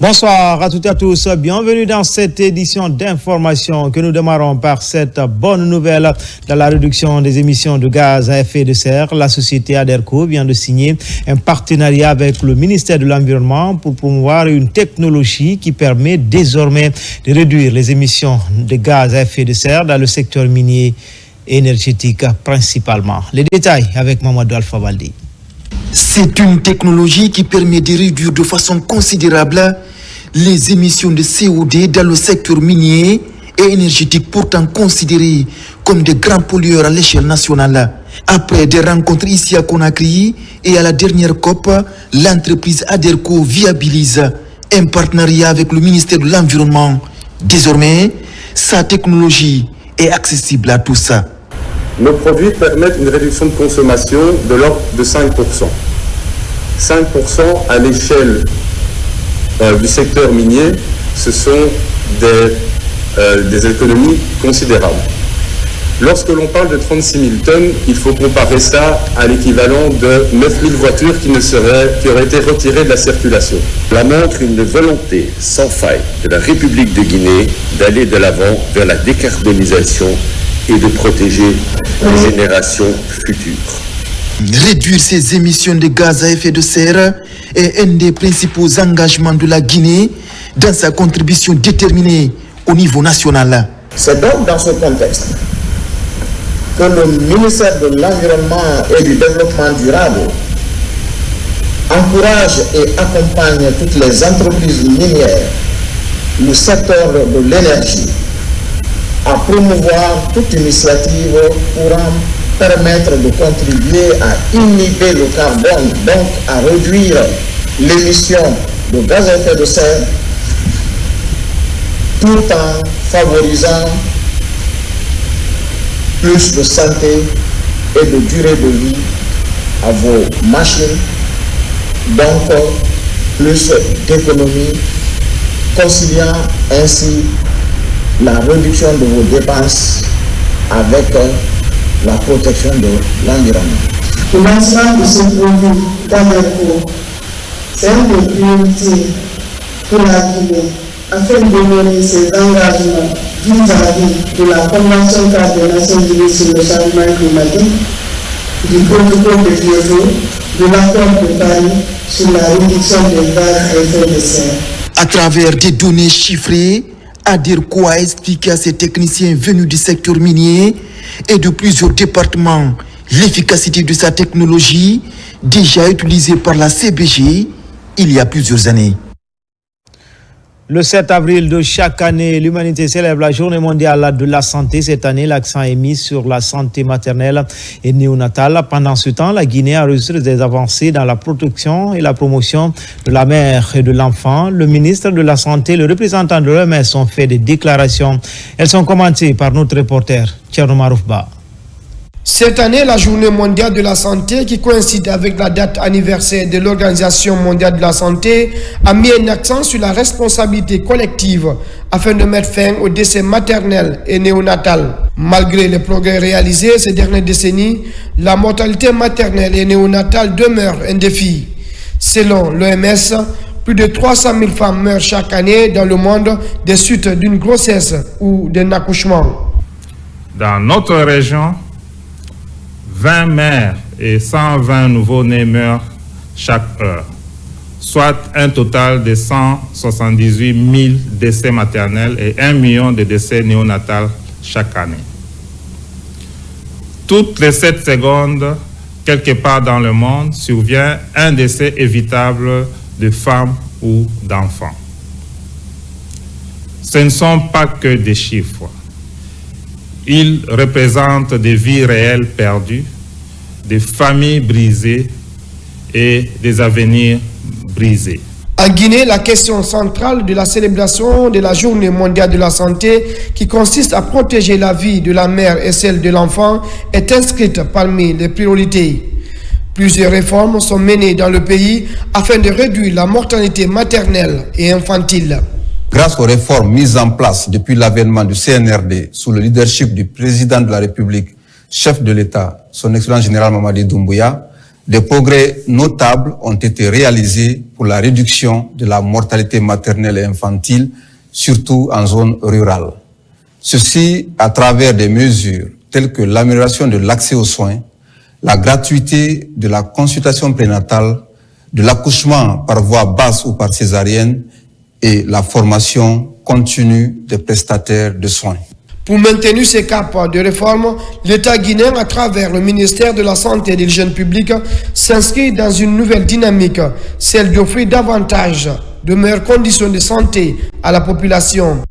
Bonsoir à toutes et à tous. Bienvenue dans cette édition d'information que nous démarrons par cette bonne nouvelle dans la réduction des émissions de gaz à effet de serre. La société Aderco vient de signer un partenariat avec le ministère de l'Environnement pour promouvoir une technologie qui permet désormais de réduire les émissions de gaz à effet de serre dans le secteur minier et énergétique principalement. Les détails avec Mamadou Alpha Baldi. C'est une technologie qui permet de réduire de façon considérable les émissions de CO2 dans le secteur minier et énergétique, pourtant considérés comme des grands pollueurs à l'échelle nationale. Après des rencontres ici à Conakry et à la dernière COP, l'entreprise Aderco viabilise un partenariat avec le ministère de l'Environnement. Désormais, sa technologie est accessible à tous. Nos produits permettent une réduction de consommation de l'ordre de 5%. 5% à l'échelle du secteur minier, ce sont des économies considérables. Lorsque l'on parle de 36 000 tonnes, il faut comparer ça à l'équivalent de 9 000 voitures qui auraient été retirées de la circulation. Cela montre une volonté sans faille de la République de Guinée d'aller de l'avant vers la décarbonisation et de protéger les générations futures. Réduire ces émissions de gaz à effet de serre est un des principaux engagements de la Guinée dans sa contribution déterminée au niveau national. C'est donc dans ce contexte que le ministère de l'Environnement et du Développement durable encourage et accompagne toutes les entreprises minières, le secteur de l'énergie, à promouvoir toute initiative pourra permettre de contribuer à inhiber le carbone, donc à réduire l'émission de gaz à effet de serre, tout en favorisant plus de santé et de durée de vie à vos machines, donc plus d'économie, conciliant ainsi la réduction de vos dépenses avec la protection de l'environnement. Le lancement de ce produit d'Aderco, c'est un des priorités pour la Guinée afin d'honorer ses engagements vis-à-vis de la Convention cadre des Nations Unies sur le changement climatique, du protocole de Kyoto, de l'accord de Paris sur la réduction des gaz à effet de serre. À travers des données chiffrées, Aderco a expliqué à ses techniciens venus du secteur minier et de plusieurs départements l'efficacité de sa technologie déjà utilisée par la CBG il y a plusieurs années. Le 7 avril de chaque année, l'humanité célèbre la journée mondiale de la santé. Cette année, l'accent est mis sur la santé maternelle et néonatale. Pendant ce temps, la Guinée a enregistré des avancées dans la protection et la promotion de la mère et de l'enfant. Le ministre de la Santé et le représentant de l'OMS ont fait des déclarations. Elles sont commentées par notre reporter, Thierno Maroufba. Cette année, la Journée mondiale de la santé, qui coïncide avec la date anniversaire de l'Organisation mondiale de la santé, a mis un accent sur la responsabilité collective afin de mettre fin aux décès maternels et néonatals. Malgré les progrès réalisés ces dernières décennies, la mortalité maternelle et néonatale demeure un défi. Selon l'OMS, plus de 300 000 femmes meurent chaque année dans le monde des suites d'une grossesse ou d'un accouchement. Dans notre région, 20 mères et 120 nouveau-nés meurent chaque heure, soit un total de 178 000 décès maternels et 1 million de décès néonatals chaque année. Toutes les 7 secondes, quelque part dans le monde, survient un décès évitable de femmes ou d'enfants. Ce ne sont pas que des chiffres. Ils représentent des vies réelles perdues, des familles brisées et des avenirs brisés. En Guinée, la question centrale de la célébration de la Journée mondiale de la santé, qui consiste à protéger la vie de la mère et celle de l'enfant, est inscrite parmi les priorités. Plusieurs réformes sont menées dans le pays afin de réduire la mortalité maternelle et infantile. Grâce aux réformes mises en place depuis l'avènement du CNRD sous le leadership du président de la République, chef de l'État, son Excellence général Mamadi Doumbouya, des progrès notables ont été réalisés pour la réduction de la mortalité maternelle et infantile, surtout en zone rurale. Ceci à travers des mesures telles que l'amélioration de l'accès aux soins, la gratuité de la consultation prénatale, de l'accouchement par voie basse ou par césarienne et la formation continue des prestataires de soins. Pour maintenir ces caps de réforme, l'État guinéen, à travers le ministère de la Santé et de l'Hygiène publique, s'inscrit dans une nouvelle dynamique, celle d'offrir davantage de meilleures conditions de santé à la population.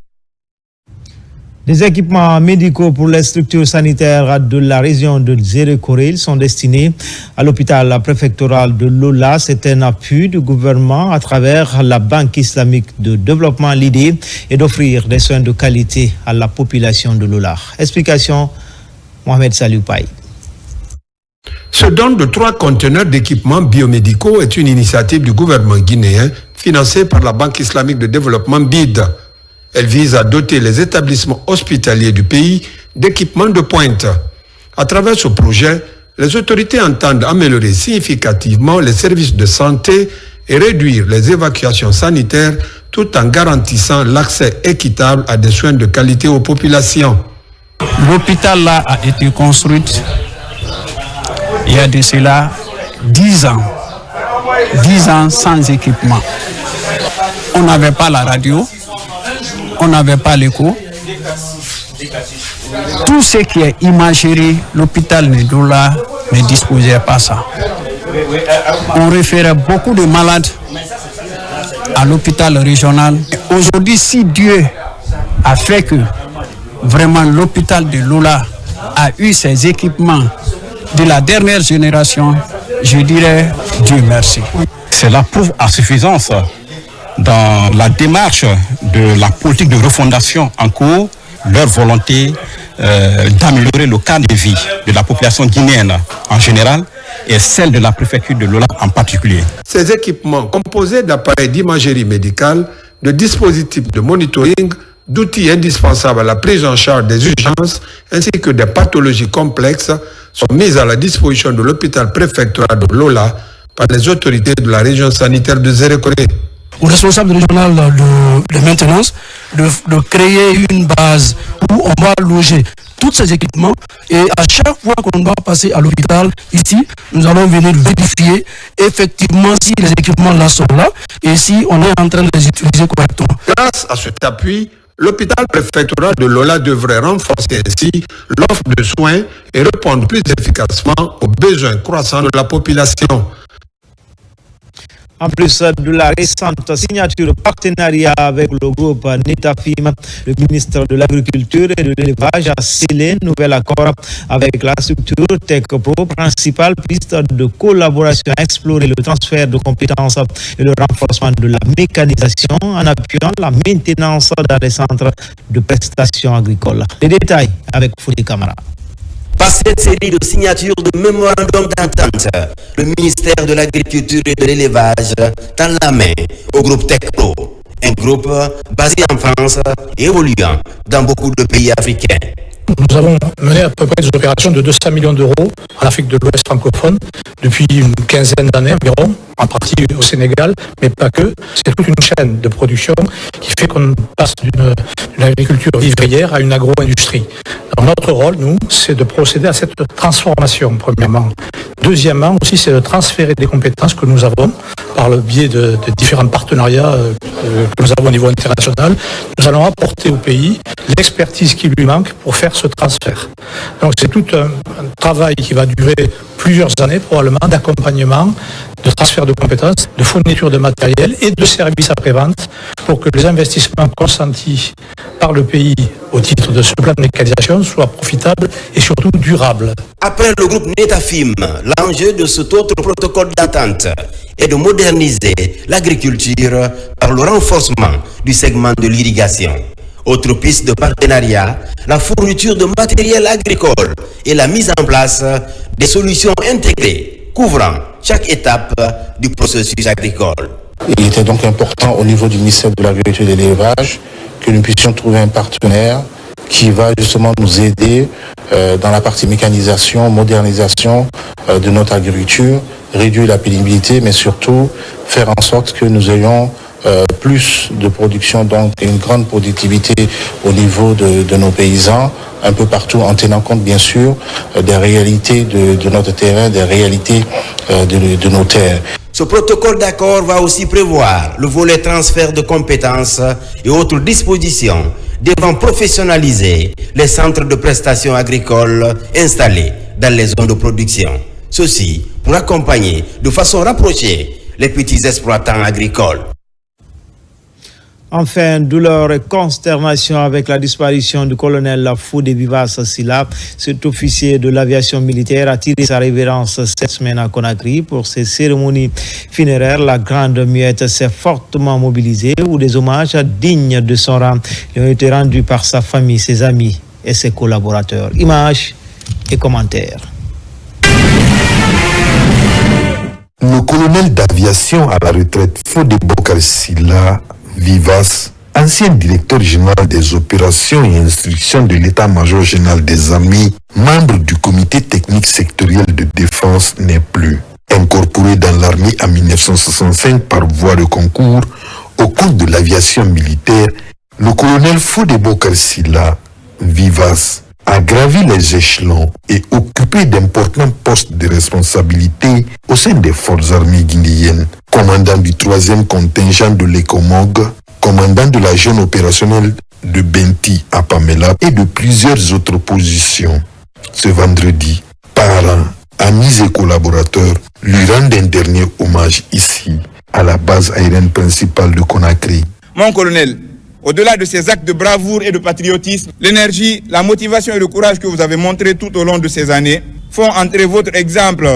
Des équipements médicaux pour les structures sanitaires de la région de Zérékoré sont destinés à l'hôpital préfectoral de Lola. C'est un appui du gouvernement à travers la Banque islamique de développement. L'idée est d'offrir des soins de qualité à la population de Lola. Explication, Mohamed Salou Paye. Ce don de 3 conteneurs d'équipements biomédicaux est une initiative du gouvernement guinéen financée par la Banque islamique de développement BID. Elle vise à doter les établissements hospitaliers du pays d'équipements de pointe. À travers ce projet, les autorités entendent améliorer significativement les services de santé et réduire les évacuations sanitaires tout en garantissant l'accès équitable à des soins de qualité aux populations. L'hôpital là a été construit il y a de cela 10 ans. 10 ans sans équipement. On n'avait pas la radio. On n'avait pas l'écho. Tout ce qui est imagerie, l'hôpital Nedoula ne disposait pas ça. On référait beaucoup de malades à l'hôpital régional. Aujourd'hui, si Dieu a fait que vraiment l'hôpital de Lola a eu ses équipements de la dernière génération, je dirais Dieu merci. Cela prouve à suffisance dans la démarche de la politique de refondation en cours, leur volonté d'améliorer le cadre de vie de la population guinéenne en général et celle de la préfecture de Lola en particulier. Ces équipements composés d'appareils d'imagerie médicale, de dispositifs de monitoring, d'outils indispensables à la prise en charge des urgences ainsi que des pathologies complexes sont mis à la disposition de l'hôpital préfectoral de Lola par les autorités de la région sanitaire de Zérékoré. Au responsable régional de maintenance de créer une base où on va loger tous ces équipements et à chaque fois qu'on doit passer à l'hôpital ici, nous allons venir vérifier effectivement si les équipements là sont là et si on est en train de les utiliser correctement. Grâce à cet appui, l'hôpital préfectoral de Lola devrait renforcer ainsi l'offre de soins et répondre plus efficacement aux besoins croissants de la population. En plus de la récente signature de partenariat avec le groupe Netafim, le ministre de l'Agriculture et de l'Élevage a scellé un nouvel accord avec la structure TechPro. Principale piste de collaboration à explorer le transfert de compétences et le renforcement de la mécanisation en appuyant la maintenance dans les centres de prestations agricoles. Les détails avec Fouti Kamara. Par cette série de signatures de mémorandum d'entente, le ministère de l'Agriculture et de l'Élevage tend la main au groupe TechPro, un groupe basé en France et évoluant dans beaucoup de pays africains. Nous avons mené à peu près des opérations de 200 millions d'euros en Afrique de l'Ouest francophone depuis une quinzaine d'années environ, en partie au Sénégal, mais pas que. C'est toute une chaîne de production qui fait qu'on passe d'une agriculture vivrière à une agro-industrie. Alors notre rôle, nous, c'est de procéder à cette transformation, premièrement. Deuxièmement, aussi, c'est de transférer des compétences que nous avons par le biais de différents partenariats que nous avons au niveau international. Nous allons apporter au pays l'expertise qui lui manque pour faire ce transfert. Donc c'est tout un travail qui va durer plusieurs années probablement d'accompagnement, de transfert de compétences, de fourniture de matériel et de services après-vente pour que les investissements consentis par le pays au titre de ce plan de mécanisation soient profitables et surtout durables. Après le groupe Netafim, l'enjeu de cet autre protocole d'entente est de moderniser l'agriculture par le renforcement du segment de l'irrigation. Autre piste de partenariat, la fourniture de matériel agricole et la mise en place des solutions intégrées couvrant chaque étape du processus agricole. Il était donc important au niveau du ministère de l'Agriculture et de l'Élevage que nous puissions trouver un partenaire qui va justement nous aider dans la partie mécanisation, modernisation de notre agriculture, réduire la pénibilité, mais surtout faire en sorte que nous ayons plus de production, donc une grande productivité au niveau de nos paysans, un peu partout, en tenant compte bien sûr des réalités de notre terrain, des réalités de nos terres. Ce protocole d'accord va aussi prévoir le volet transfert de compétences et autres dispositions devant professionnaliser les centres de prestations agricoles installés dans les zones de production. Ceci pour accompagner de façon rapprochée les petits exploitants agricoles. Enfin, douleur et consternation avec la disparition du colonel Fodé Vivas Silla. Cet officier de l'aviation militaire a tiré sa révérence cette semaine à Conakry pour ses cérémonies funéraires. La Grande Muette s'est fortement mobilisée où des hommages dignes de son rang lui ont été rendus par sa famille, ses amis et ses collaborateurs. Images et commentaires. Le colonel d'aviation à la retraite Fodé Bokar Silla Vivas, ancien directeur général des opérations et instructions de l'état-major général des armées, membre du comité technique sectoriel de défense, n'est plus. Incorporé dans l'armée en 1965 par voie de concours au cours de l'aviation militaire, le colonel Fodé Bokar Silla Vivas a gravi les échelons et occupé d'importants postes de responsabilité au sein des forces armées guinéennes, commandant du 3e contingent de l'ECOMOG, commandant de la zone opérationnelle de Benti à Pamela et de plusieurs autres positions. Ce vendredi, parents, amis et collaborateurs lui rendent un dernier hommage ici, à la base aérienne principale de Conakry. Mon colonel, au-delà de ces actes de bravoure et de patriotisme, l'énergie, la motivation et le courage que vous avez montré tout au long de ces années font entrer votre exemple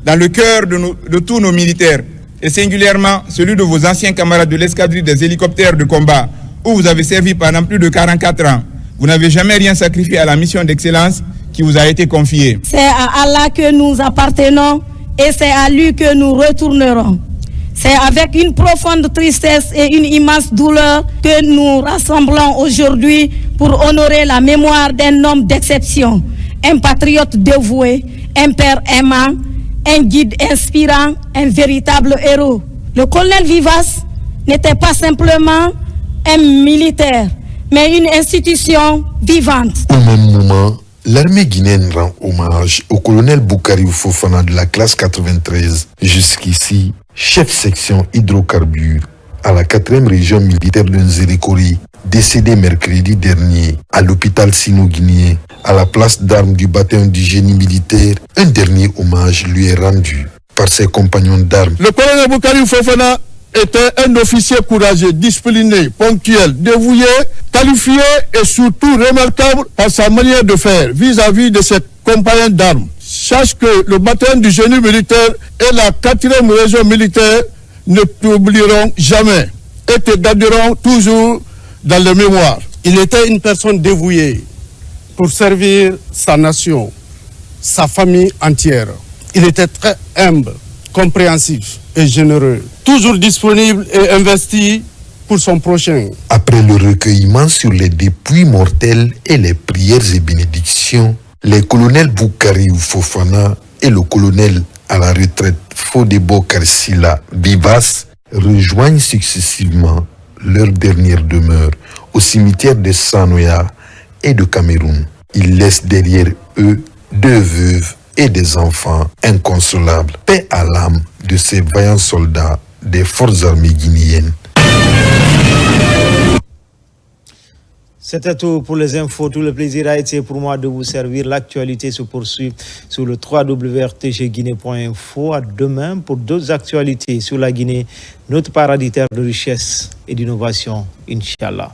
dans le cœur de tous nos militaires, et singulièrement celui de vos anciens camarades de l'escadrille des hélicoptères de combat, où vous avez servi pendant plus de 44 ans. Vous n'avez jamais rien sacrifié à la mission d'excellence qui vous a été confiée. C'est à Allah que nous appartenons et c'est à lui que nous retournerons. C'est avec une profonde tristesse et une immense douleur que nous rassemblons aujourd'hui pour honorer la mémoire d'un homme d'exception, un patriote dévoué, un père aimant, un guide inspirant, un véritable héros. Le colonel Vivas n'était pas simplement un militaire, mais une institution vivante. Au même moment, l'armée guinéenne rend hommage au colonel Boukari Fofana de la classe 93, jusqu'ici chef section hydrocarbures à la 4e région militaire de Nzérékori, décédé mercredi dernier à l'hôpital sino-guinéen, à la place d'armes du bataillon du génie militaire. Un dernier hommage lui est rendu par ses compagnons d'armes. Le colonel Boukari Fofana était un officier courageux, discipliné, ponctuel, dévoué, qualifié et surtout remarquable par sa manière de faire vis-à-vis de ses compagnons d'armes. Sache que le bataillon du génie militaire et la 4e région militaire ne t'oublieront jamais et te garderont toujours dans les mémoires. Il était une personne dévouée pour servir sa nation, sa famille entière. Il était très humble, compréhensif et généreux, toujours disponible et investi pour son prochain. Après le recueillement sur les dépouilles mortelles et les prières et bénédictions, les colonels Boukari Fofana et le colonel à la retraite Fodé Bokar Silla Vivas rejoignent successivement leur dernière demeure au cimetière de Sanoya et de Cameroun. Ils laissent derrière eux 2 veuves et des enfants inconsolables. Paix à l'âme de ces vaillants soldats des forces armées guinéennes. C'était tout pour les infos. Tout le plaisir a été pour moi de vous servir. L'actualité se poursuit sur le www.rtgguinée.info. À demain pour d'autres actualités sur la Guinée, notre paradis terre de richesse et d'innovation, Inch'Allah.